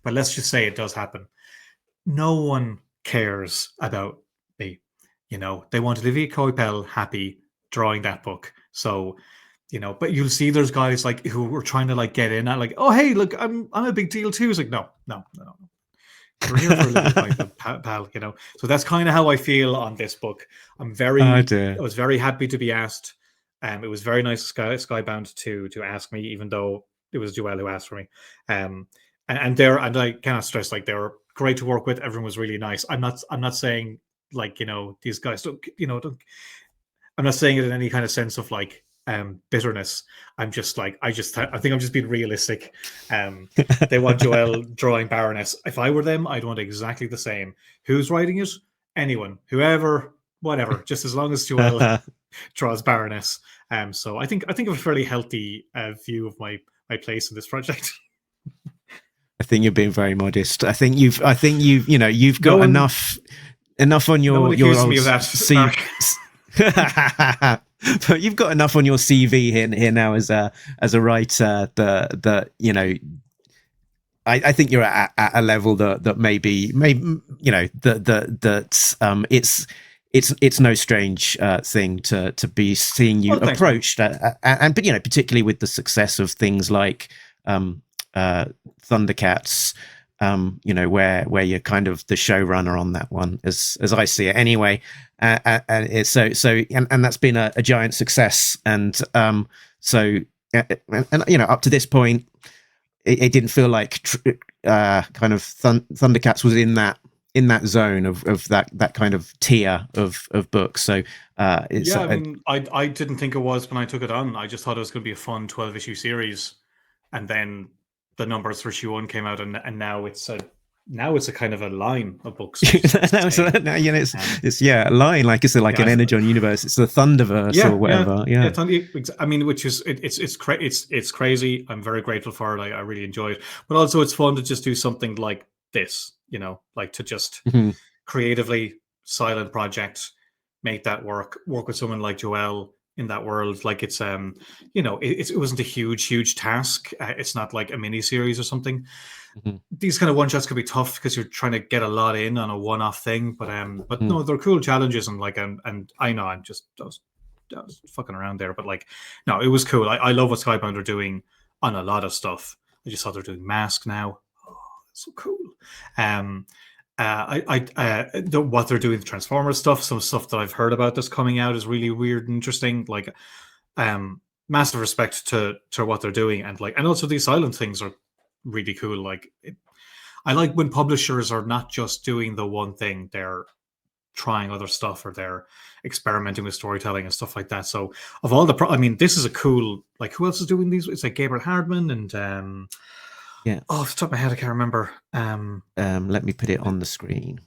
But let's just say it does happen. No one cares about me. They want Olivier Coipel happy drawing that book. So, but you'll see there's guys like who were trying to like get in at like, oh hey, look, I'm a big deal too. It's like no. We're here for a little pal, So that's kind of how I feel on this book. I was very happy to be asked. It was very nice of Skybound to ask me, even though it was Jöelle who asked for me. And I cannot stress, like, they were great to work with. Everyone was really nice. I'm not saying like, these guys don't. I'm not saying it in any kind of sense of like bitterness. I'm just like, I think I'm just being realistic. They want Jöelle drawing Baroness. If I were them, I'd want exactly the same. Who's writing it? Anyone, whoever, whatever, just as long as Jöelle draws Baroness. So I think I have a fairly healthy view of my place in this project. I think you're being very modest. I think you've got enough on your old me of that. But you've got enough on your CV here now as a writer that I think you're at a level that maybe it's no strange thing to be seeing you approached, but particularly with the success of things like Thundercats. Where you're kind of the showrunner on that one, as I see it anyway, and it's so that's been a giant success, and up to this point, it didn't feel like kind of Thundercats was in that zone of that kind of tier of books. So I didn't think it was when I took it on. I just thought it was going to be a fun 12-issue series, and then the numbers for issue 1 came out, and now it's a kind of a line of books. It's a line, like it's like an Energon universe. It's the Thunderverse or whatever. I mean, which is it's crazy. I'm very grateful for it. I really enjoy it, but also it's fun to just do something like this. Like to just creatively silent project, make that work with someone like Jöelle in that world. Like it's it wasn't a huge task. It's not like a mini series or something. These kind of one shots could be tough because you're trying to get a lot in on a one-off thing, but no, they're cool challenges, and like and I know I was fucking around there, but like no, it was cool. I love what Skybound are doing on a lot of stuff. I just thought they're doing Mask now. Oh, that's so cool. What they're doing, the Transformers stuff, some stuff that I've heard about that's coming out is really weird and interesting. Like, massive respect to what they're doing, and also these silent things are really cool. Like, I like when publishers are not just doing the one thing; they're trying other stuff, or they're experimenting with storytelling and stuff like that. So, of all the, this is a cool. Like, who else is doing these? It's like Gabriel Hardman and. Yeah. Oh, off the top of my head, I can't remember. Let me put it on the screen.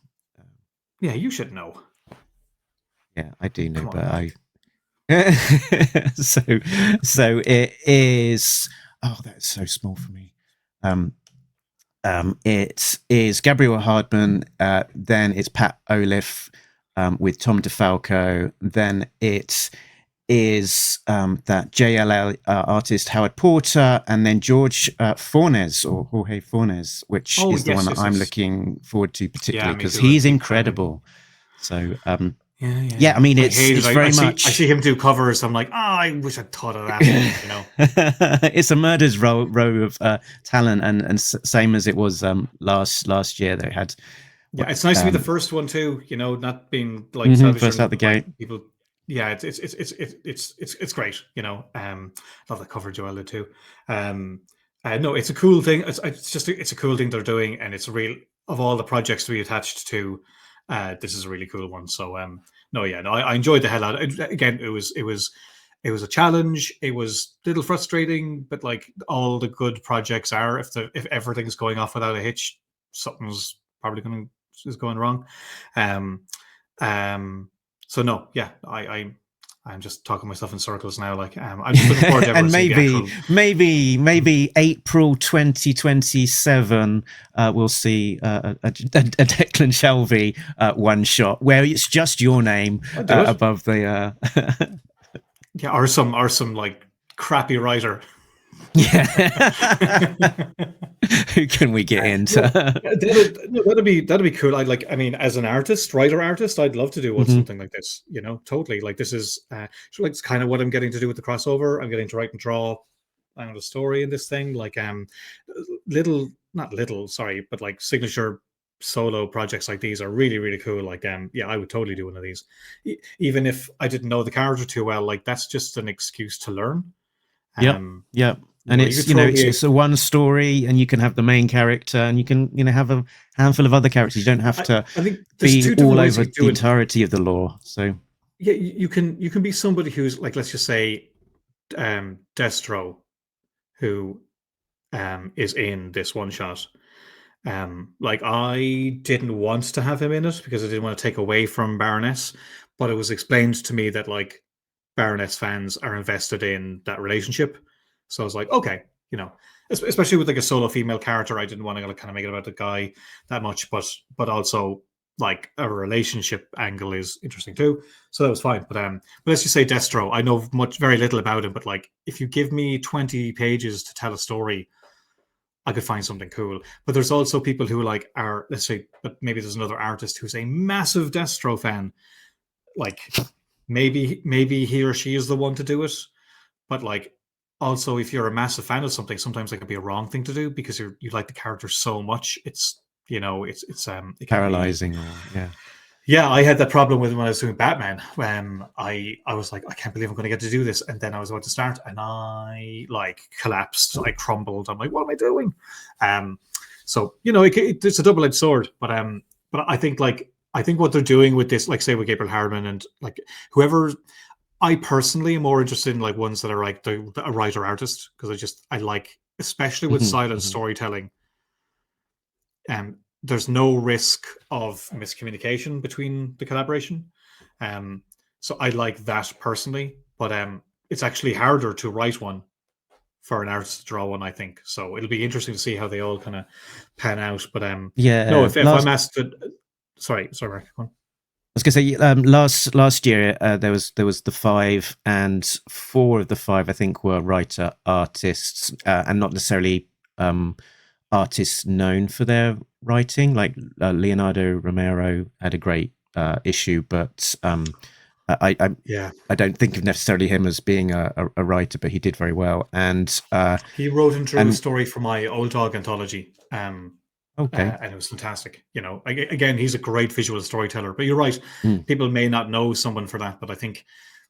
Yeah, you should know. Yeah, I do know, but I. so it is. Oh, that's so small for me. It is Gabriel Hardman. Then it's Pat Olive with Tom DeFalco. Then it is that JLL artist Howard Porter, and then George Fornes or Jorge Fornes, which is the one that I'm looking forward to particularly because he's incredible. So Yeah, I mean, I hate it's it. very I much. see him do covers. I'm like, I wish I'd thought of that. You know, It's a murder's row of talent, and same as it was last year. They had yeah, it's nice to be the first one too. You know, not being like first out the television gate. like people. Yeah, it's great. You know, love the cover Jöelle did too. No, it's a cool thing. It's a cool thing they're doing, and it's a real of all the projects to be attached to. This is a really cool one. So no, yeah, no, I enjoyed the hell out. Again, it was a challenge. It was a little frustrating, but like all the good projects are, if everything's going off without a hitch, something's probably going wrong. Um, so no, yeah, I'm just talking myself in circles now. Like, I'm just looking forward to And everyone maybe April 2027, we'll see a Declan Shalvey one shot where it's just your name above the. Yeah, or some like crappy writer. Yeah. Who can we get into? That'd be cool. I mean, as an writer artist, I'd love to do something like this. You know, totally. Like this is like it's kind of what I'm getting to do with the crossover. I'm getting to write and draw the story in this thing. Like not little, sorry, but like signature solo projects like these are really really cool. Like yeah, I would totally do one of these, even if I didn't know the character too well. Like that's just an excuse to learn. Yep. And it's a one story, and you can have the main character, and you can have a handful of other characters. You don't have to I think be all over the entirety of the lore. So yeah, you can be somebody who's like, let's just say, Destro, who is in this one shot. Like I didn't want to have him in it because I didn't want to take away from Baroness, but it was explained to me that like Baroness fans are invested in that relationship. So I was like, okay, you know, especially with like a solo female character, I didn't want to kind of make it about the guy that much, but also like a relationship angle is interesting too. So that was fine. But let's just say Destro, I know very little about him, but like if you give me 20 pages to tell a story, I could find something cool. But there's also people who like are, let's say, but maybe there's another artist who's a massive Destro fan. Like maybe he or she is the one to do it. But like also if you're a massive fan of something, sometimes it can be a wrong thing to do because you like the character so much. It's it paralyzing. Yeah, I had that problem with when I was doing Batman. I was like, I can't believe I'm going to get to do this, and then I was about to start, and I like collapsed, I crumbled. I'm like, what am I doing? So you know, it's a double-edged sword. But I think what they're doing with this, like say with Gabriel Harriman and like whoever, I personally am more interested in like ones that are like a writer artist because I like, especially with silent storytelling. There's no risk of miscommunication between the collaboration. So I like that personally, but it's actually harder to write one for an artist to draw one, I think. So it'll be interesting to see how they all kind of pan out. But no, if I'm asked to, sorry, Mark, go on. I was going to say last year there was the 5, and 4 of the 5 I think were writer artists and not necessarily artists known for their writing. Like Leonardo Romero had a great issue, but I don't think of necessarily him as being a writer, but he did very well. And he wrote and drew a story for my Old Dog anthology. Okay. And it was fantastic. You know, again, he's a great visual storyteller. But you're right; people may not know someone for that. But I think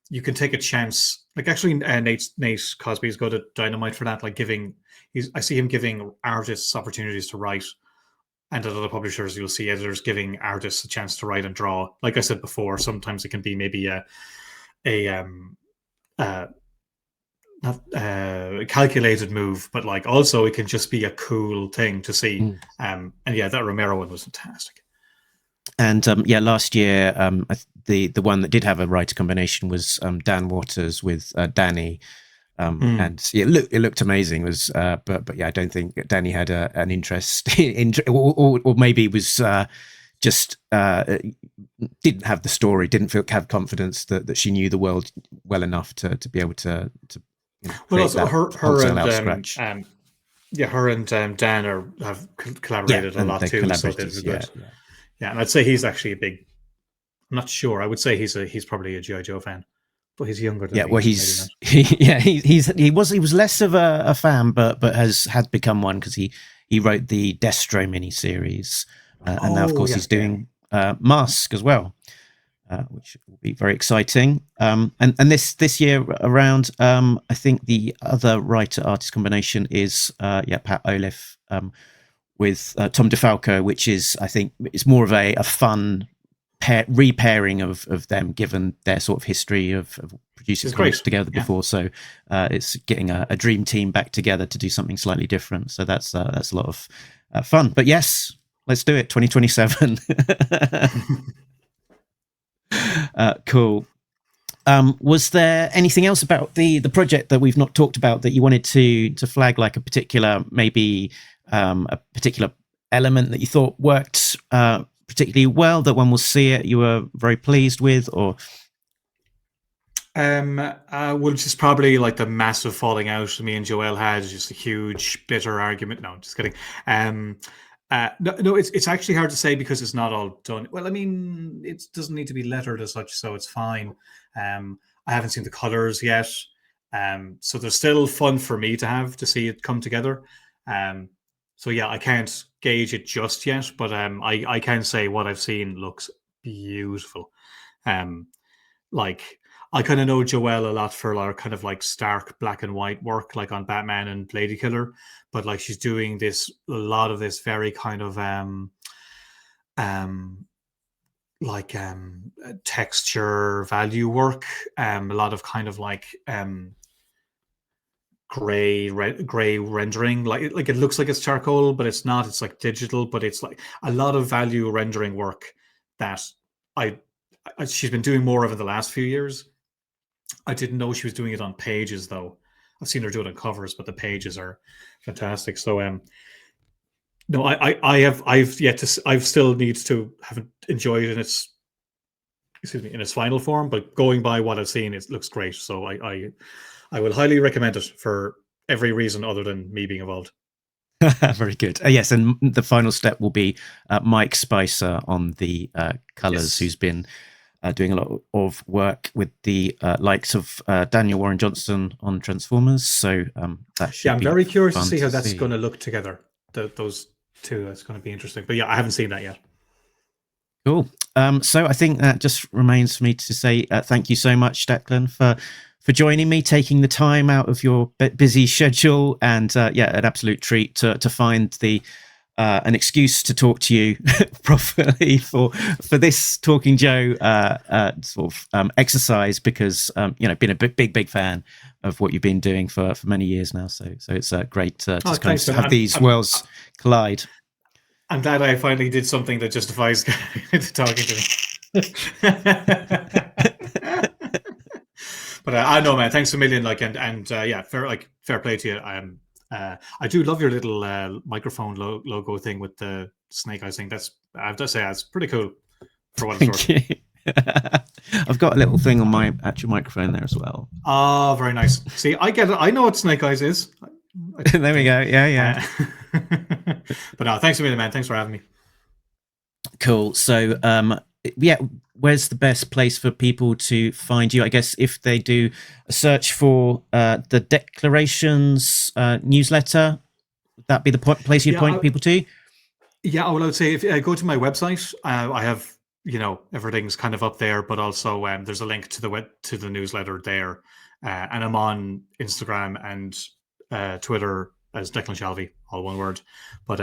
you can take a chance. Like actually, Nate Cosby's got a dynamite for that. Like I see him giving artists opportunities to write, and at other publishers, you'll see editors giving artists a chance to write and draw. Like I said before, sometimes it can be maybe not calculated move, but like also it can just be a cool thing to see. And yeah, that Romero one was fantastic. And last year the one that did have a writer combination was Dan Waters with Danny, and it looked amazing. It was but yeah, I don't think Danny had an interest in or maybe it was just didn't have the story, didn't have confidence that she knew the world well enough to be able to well, also her and her and Dan have collaborated a lot too. So yeah, and I'd say he's actually a big I'm not sure. I would say he's probably a GI Joe fan, but he's younger than Yeah, me. well, so maybe not. he was less of a fan, but had become one because he wrote the Destro miniseries, and now of course he's doing Mask as well, which will be very exciting. And this year around, I think the other writer artist combination is Pat Olive with Tom DeFalco, which is, I think, it's more of a fun repairing of them, given their sort of history of producing comics together before. So it's getting a dream team back together to do something slightly different. So that's a lot of fun. But yes, let's do it. 2027. Cool. Was there anything else about the project that we've not talked about that you wanted to flag, like a particular, maybe a particular element that you thought worked particularly well, that when we'll see it you were very pleased with? Or well, just probably like the massive falling out me and Jöelle had, just a huge bitter argument. No, just kidding. No, it's actually hard to say because it's not all done. Well, I mean, it doesn't need to be lettered as such, so it's fine. I haven't seen the colors yet, so there's still fun for me to see it come together. So yeah, I can't gauge it just yet, but I can say what I've seen looks beautiful. Like, I kind of know Jöelle a lot for like kind of like stark black and white work, like on Batman and Lady Killer, but like she's doing a lot of this very kind of texture value work, a lot of kind of like gray rendering, like it looks like it's charcoal, but it's not. It's like digital, but it's like a lot of value rendering work that she's been doing more of in the last few years. I didn't know she was doing it on pages though. I've seen her do it on covers, but the pages are fantastic. So no, I've still need to have enjoyed it in its final form, but going by what I've seen, it looks great. So I will highly recommend it for every reason other than me being involved. Very good. Yes, and the final step will be Mike Spicer on the colours, yes, who's been doing a lot of work with the likes of Daniel Warren Johnson on Transformers. So that should I'm very curious to see how that's going to look together. Those two, that's going to be interesting. But yeah, I haven't seen that yet. Cool. So I think that just remains for me to say thank you so much, Declan, for joining me, taking the time out of your busy schedule, and an absolute treat to find an excuse to talk to you properly for this Talking Joe sort of exercise, because been a big fan of what you've been doing for many years now. So it's great to just have these worlds collide. I'm glad I finally did something that justifies talking to me. But I know, man. Thanks a million. Like, and fair play to you. I do love your little microphone logo thing with the snake eyes thing. I have to say, that's pretty cool for what it's worth. I've got a little thing on my actual microphone there as well. Oh, very nice. See, I get it. I know what snake eyes is. There we go. Yeah. But no, thanks a million, man. Thanks for having me. Cool. So, where's the best place for people to find you? I guess if they do a search for the Declarations newsletter, would that be the place you'd point people to? Yeah, well, I would say if I go to my website, I have, everything's kind of up there, but also there's a link to the newsletter there, and I'm on Instagram and Twitter as Declan Shalvey, all one word. But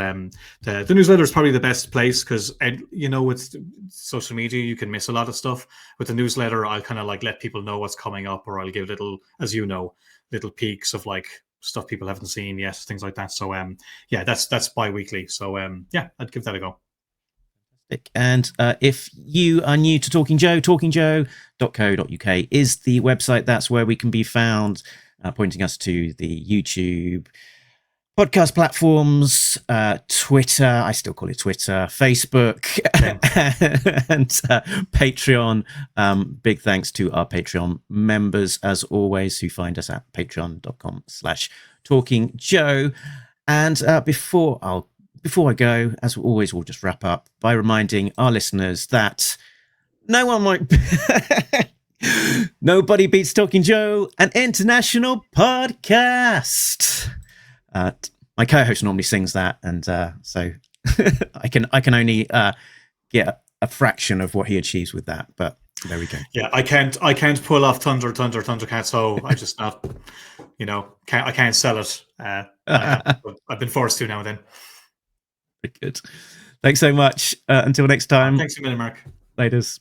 the newsletter is probably the best place because, with social media, you can miss a lot of stuff. With the newsletter, I'll kind of like let people know what's coming up, or I'll give little peeks of like stuff people haven't seen yet, things like that. So that's bi-weekly. So I'd give that a go. And if you are new to Talking Joe, talkingjoe.co.uk is the website. That's where we can be found, pointing us to the YouTube podcast platforms, Twitter, I still call it Twitter, Facebook, and Patreon. Big thanks to our Patreon members, as always, who find us at patreon.com/talkingjoe. And before I go, as always, we'll just wrap up by reminding our listeners that No one might. Nobody Beats Talking Joe, an international podcast. My co-host normally sings that, and so I can only get a fraction of what he achieves with that. But there we go. Yeah, I can't pull off Thundercat. So I just not, I can't sell it. I've been forced to now and then. Very good. Thanks so much. Until next time. Thanks a million, Mark. Laters.